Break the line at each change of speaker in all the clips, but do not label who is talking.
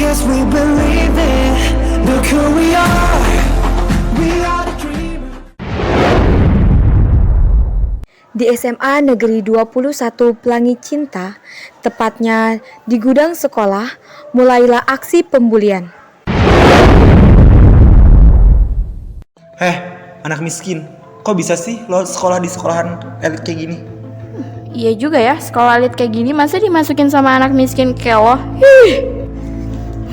yes we believe it. Look who we are the dreamers.
Di SMA Negeri 21 Pelangi Cinta, tepatnya di gudang sekolah, mulailah aksi pembulian.
Anak miskin, kok bisa sih lo sekolah di sekolahan elit kayak gini?
Iya juga ya, sekolah elit kayak gini masa dimasukin sama anak miskin kayak lo?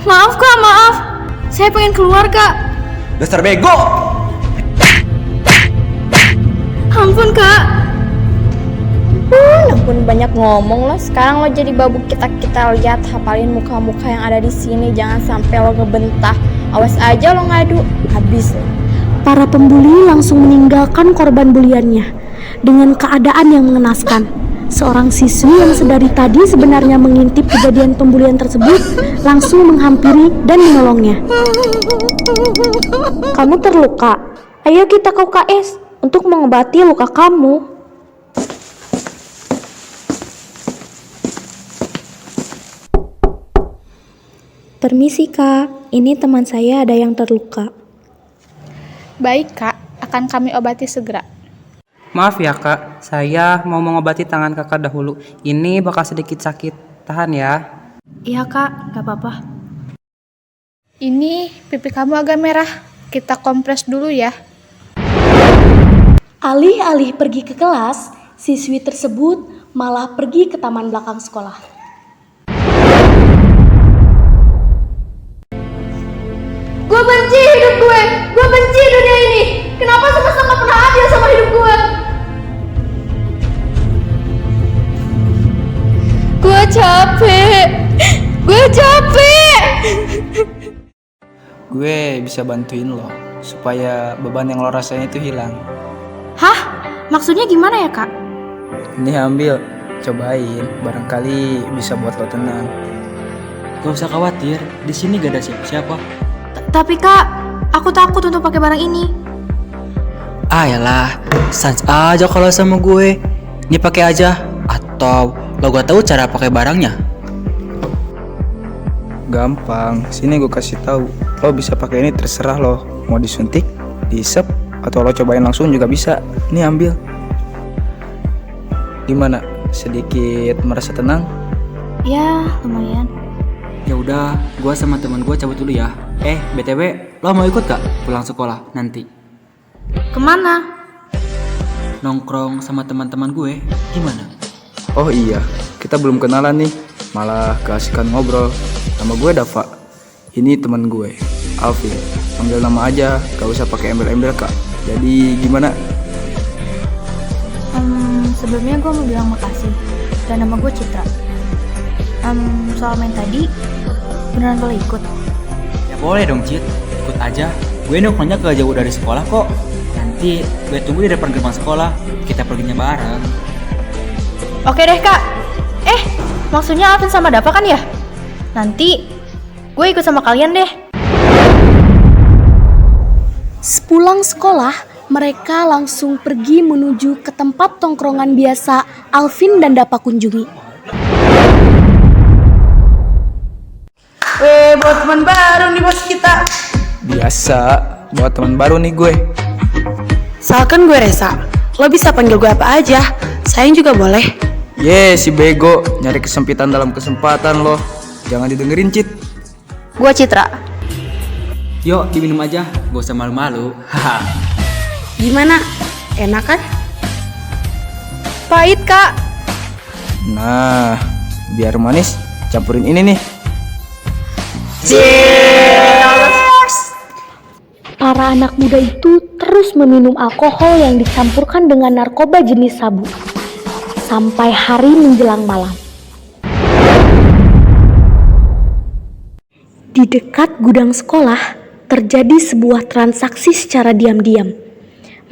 Maaf kak, maaf. Saya pengen keluar kak.
Dasar bego!
Ampun kak.
Ampun banyak ngomong lo. Sekarang lo jadi babu kita lihat, hafalin muka-muka yang ada di sini. Jangan sampai lo ngebentah. Awas aja lo ngadu, habis lo.
Para pembuli langsung meninggalkan korban buliannya dengan keadaan yang mengenaskan. Seorang siswi yang sedari tadi sebenarnya mengintip kejadian pembulian tersebut langsung menghampiri dan menolongnya. Kamu terluka? Ayo kita ke UKS untuk mengobati luka kamu. Permisi kak, ini teman saya ada yang terluka.
Baik kak, akan kami obati segera.
Maaf ya kak, saya mau mengobati tangan kakak dahulu. Ini bakal sedikit sakit, tahan ya.
Iya kak, gak apa-apa.
Ini pipi kamu agak merah, kita kompres dulu ya.
Alih-alih pergi ke kelas, siswi tersebut malah pergi ke taman belakang sekolah.
Gue benci hidup gue benci dunia ini. Kenapa semesta gak pernah adil sama hidup gue? Gue capek.
Gue bisa bantuin lo supaya beban yang lo rasain itu hilang.
Hah? Maksudnya gimana ya kak?
Ini ambil, cobain, barangkali bisa buat lo tenang. Gak usah khawatir, di sini gak ada siapa-siapa.
Tapi kak, aku takut untuk pakai barang ini.
Yalah, sans aja kalau sama gue. Ini pakai aja, atau lo gak tahu cara pakai barangnya? Gampang, sini gue kasih tahu. Lo bisa pakai ini terserah lo. Mau disuntik, diisep, atau lo cobain langsung juga bisa. Nih ambil. Gimana? Sedikit merasa tenang?
Ya, lumayan.
Ya udah, gue sama teman gue cabut dulu ya. BTW, lo mau ikut gak pulang sekolah nanti?
Kemana?
Nongkrong sama teman-teman gue, gimana?
Oh iya, kita belum kenalan nih, malah keasikan ngobrol. Nama gue Dava, ini teman gue, Alvin. Panggil nama aja, gak usah pakai embel-embel kak. Jadi gimana?
Sebelumnya gue mau bilang makasih. Dan nama gue Citra. Soal main tadi, beneran boleh ikut?
Ya boleh dong Cit, ikut aja. Gue nongkrongnya gak jauh dari sekolah kok. Nanti gue tunggu di depan gerbang sekolah, kita perginya bareng.
Oke deh kak. Maksudnya Alvin sama Dava kan ya? Nanti gue ikut sama kalian deh. Sepulang sekolah, mereka langsung pergi menuju ke tempat tongkrongan biasa Alvin dan Dava kunjungi.
Buat teman baru nih bos kita.
Biasa, buat teman baru nih gue.
Salkan gue Resa, lo bisa panggil gue apa aja, sayang juga boleh.
Si bego, nyari kesempitan dalam kesempatan lo. Jangan didengerin Cit.
Gue Citra.
Yuk diminum aja, gak usah malu-malu.
Gimana, enak kan?
Pahit kak.
Nah, biar manis, campurin ini nih.
Para anak muda itu terus meminum alkohol yang dicampurkan dengan narkoba jenis sabu sampai hari menjelang malam. Di dekat gudang sekolah terjadi sebuah transaksi secara diam-diam.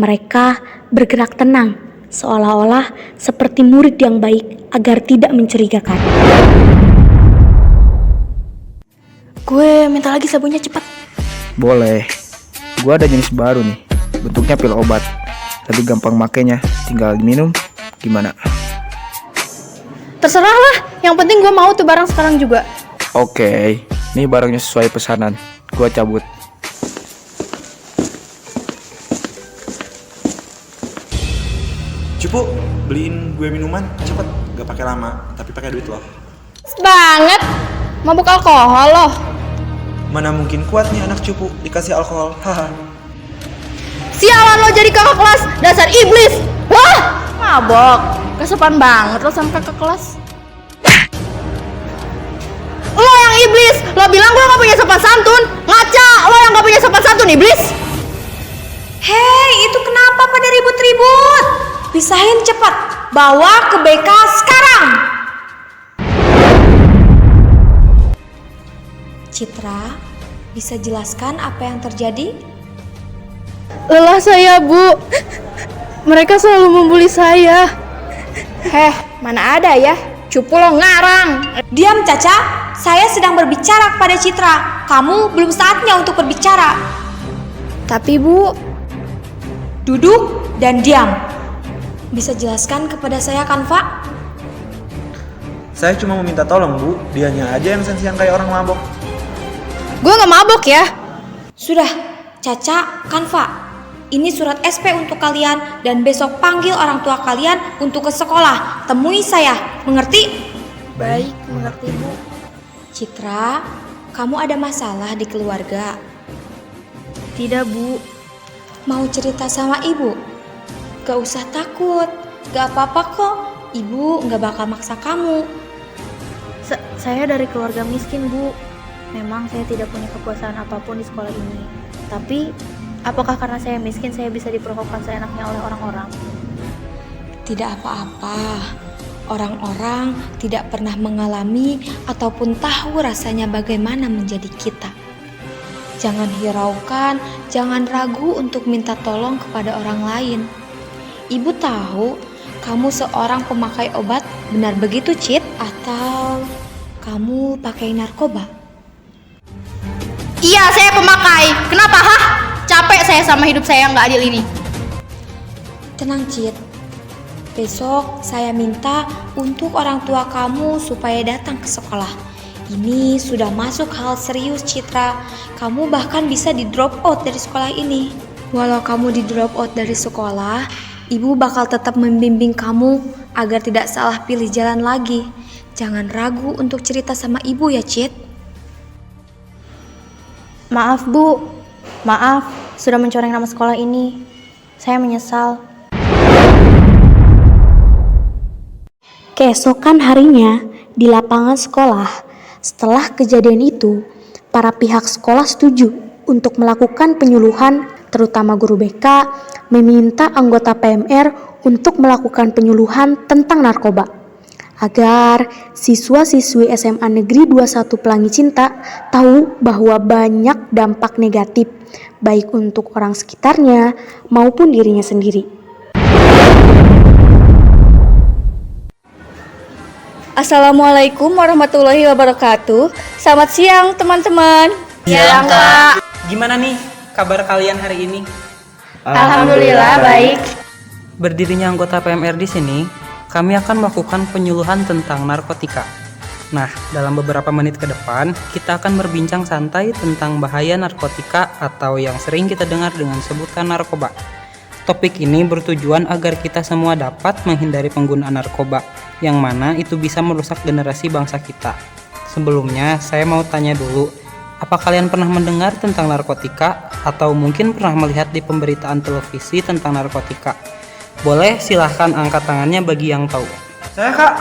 Mereka bergerak tenang, seolah-olah seperti murid yang baik agar tidak mencurigakan.
Gue minta lagi sabunnya cepat.
Boleh. Gue ada jenis baru nih. Bentuknya pil obat. Tapi gampang makainya. Tinggal diminum. Gimana?
Terserah lah, yang penting gue mau tuh barang sekarang juga.
Oke. Nih barangnya sesuai pesanan. Gua cabut.
Cupu, beliin gue minuman cepet, gak pakai lama, tapi pakai duit loh.
Banget. Mabuk alkohol loh.
Mana mungkin kuat nih anak cupu dikasih alkohol, haha.
Sialan lo jadi kakak kelas, dasar iblis. Wah, mabok. Kesopan banget lo sama kakak kelas. Lo yang iblis, lo bilang gue gak punya sopan santun. Ngaca, lo yang gak punya sopan santun, iblis.
Hei, itu kenapa pada ribut-ribut? Pisahin cepat, bawa ke BK sekarang. Citra, bisa jelaskan apa yang terjadi?
Lelah saya, Bu. Mereka selalu membuli saya.
Heh, mana ada ya? Cupu lo ngarang.
Diam, Caca. Saya sedang berbicara kepada Citra. Kamu belum saatnya untuk berbicara.
Tapi Bu,
Duduk dan diam. Bisa jelaskan kepada saya, Kanva?
Saya cuma mau minta tolong bu, dianya aja yang sensian kayak orang mabok.
gue gak mabok ya.
Sudah, Caca, Kanva. Ini surat SP untuk kalian dan besok panggil orang tua kalian untuk ke sekolah. Temui saya, mengerti?
Baik, mengerti Bu.
Citra, kamu ada masalah di keluarga?
Tidak Bu.
Mau cerita sama ibu? Gak usah takut, gak apa-apa kok. Ibu gak bakal maksa kamu.
Saya dari keluarga miskin Bu. Memang saya tidak punya kekuasaan apapun di sekolah ini. Tapi, apakah karena saya miskin saya bisa diperlakukan seenaknya oleh orang-orang?
Tidak apa-apa. Orang-orang tidak pernah mengalami ataupun tahu rasanya bagaimana menjadi kita. Jangan hiraukan, jangan ragu untuk minta tolong kepada orang lain. Ibu tahu kamu seorang pemakai obat, benar begitu, Cit? Atau kamu pakai narkoba?
Iya, saya pemakai. Kenapa, hah? Capek saya sama hidup saya yang gak adil ini.
Tenang, Cit. Besok saya minta untuk orang tua kamu supaya datang ke sekolah. Ini sudah masuk hal serius, Citra. Kamu bahkan bisa di drop out dari sekolah ini. Walau kamu di drop out dari sekolah, ibu bakal tetap membimbing kamu agar tidak salah pilih jalan lagi. Jangan ragu untuk cerita sama ibu ya, Cit.
Maaf Bu. Maaf, sudah mencoreng nama sekolah ini. Saya menyesal.
Keesokan harinya, di lapangan sekolah, setelah kejadian itu, para pihak sekolah setuju untuk melakukan penyuluhan, terutama guru BK, meminta anggota PMR untuk melakukan penyuluhan tentang narkoba, agar siswa-siswi SMA Negeri 21 Pelangi Cinta tahu bahwa banyak dampak negatif, baik untuk orang sekitarnya maupun dirinya sendiri.
Assalamualaikum warahmatullahi wabarakatuh. Selamat siang teman-teman.
Ya, Kak.
Gimana nih kabar kalian hari ini?
Alhamdulillah baik.
Berdirinya anggota PMR di sini, kami akan melakukan penyuluhan tentang narkotika. Nah, dalam beberapa menit ke depan, kita akan berbincang santai tentang bahaya narkotika atau yang sering kita dengar dengan sebutan narkoba. Topik ini bertujuan agar kita semua dapat menghindari penggunaan narkoba, yang mana itu bisa merusak generasi bangsa kita. Sebelumnya, saya mau tanya dulu, apa kalian pernah mendengar tentang narkotika atau mungkin pernah melihat di pemberitaan televisi tentang narkotika? Boleh silahkan angkat tangannya bagi yang tahu.
Saya kak.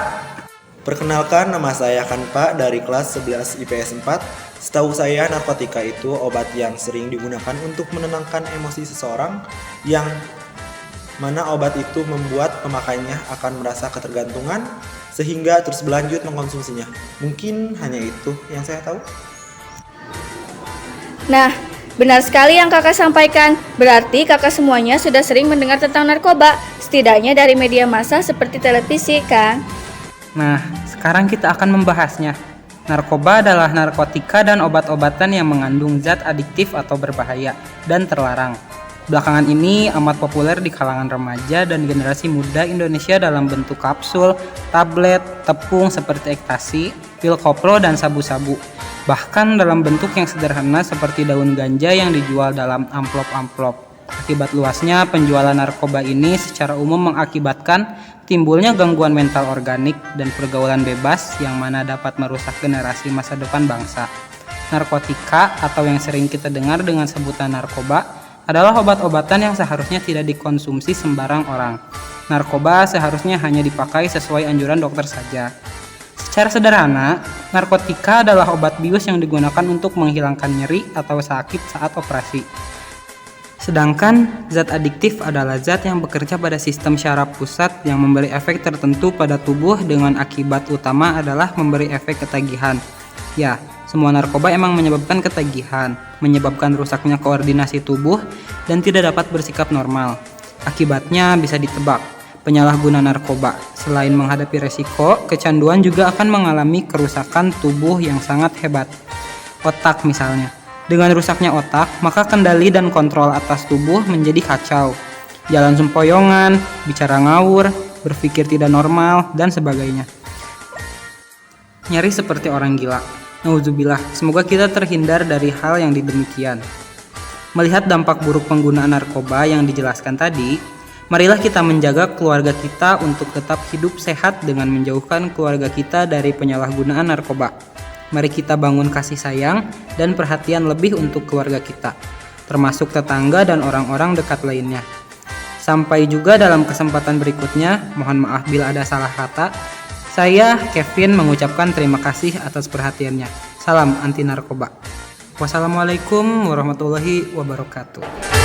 Perkenalkan, nama saya Kanva dari kelas 11 IPS 4. Setahu saya narkotika itu obat yang sering digunakan untuk menenangkan emosi seseorang, yang mana obat itu membuat pemakainya akan merasa ketergantungan sehingga terus berlanjut mengkonsumsinya. Mungkin hanya itu yang saya tahu.
Nah, benar sekali yang kakak sampaikan. Berarti kakak semuanya sudah sering mendengar tentang narkoba, setidaknya dari media massa seperti televisi, kan?
Nah, sekarang kita akan membahasnya. Narkoba adalah narkotika dan obat-obatan yang mengandung zat adiktif atau berbahaya dan terlarang. Belakangan ini amat populer di kalangan remaja dan generasi muda Indonesia dalam bentuk kapsul, tablet, tepung seperti ekstasi, pil koplo, dan sabu-sabu. bahkan dalam bentuk yang sederhana seperti daun ganja yang dijual dalam amplop-amplop. Akibat luasnya penjualan narkoba ini secara umum mengakibatkan timbulnya gangguan mental organik dan pergaulan bebas yang mana dapat merusak generasi masa depan bangsa. Narkotika atau yang sering kita dengar dengan sebutan narkoba adalah obat-obatan yang seharusnya tidak dikonsumsi sembarang orang. Narkoba seharusnya hanya dipakai sesuai anjuran dokter saja. Secara sederhana, narkotika adalah obat bius yang digunakan untuk menghilangkan nyeri atau sakit saat operasi. Sedangkan zat adiktif adalah zat yang bekerja pada sistem syaraf pusat yang memberi efek tertentu pada tubuh dengan akibat utama adalah memberi efek ketagihan. Ya, semua narkoba emang menyebabkan ketagihan, menyebabkan rusaknya koordinasi tubuh dan tidak dapat bersikap normal. Akibatnya bisa ditebak. Penyalahguna narkoba selain menghadapi resiko, kecanduan juga akan mengalami kerusakan tubuh yang sangat hebat. Otak misalnya. Dengan rusaknya otak, maka kendali dan kontrol atas tubuh menjadi kacau. Jalan sempoyongan, bicara ngawur, berpikir tidak normal, dan sebagainya. Nyaris seperti orang gila. Nauzubillah, semoga kita terhindar dari hal yang demikian. Melihat dampak buruk penggunaan narkoba yang dijelaskan tadi, marilah kita menjaga keluarga kita untuk tetap hidup sehat dengan menjauhkan keluarga kita dari penyalahgunaan narkoba. Mari kita bangun kasih sayang dan perhatian lebih untuk keluarga kita, termasuk tetangga dan orang-orang dekat lainnya. Sampai juga dalam kesempatan berikutnya, mohon maaf bila ada salah kata. Saya, Kevin, mengucapkan terima kasih atas perhatiannya. Salam anti narkoba. Wassalamualaikum warahmatullahi wabarakatuh.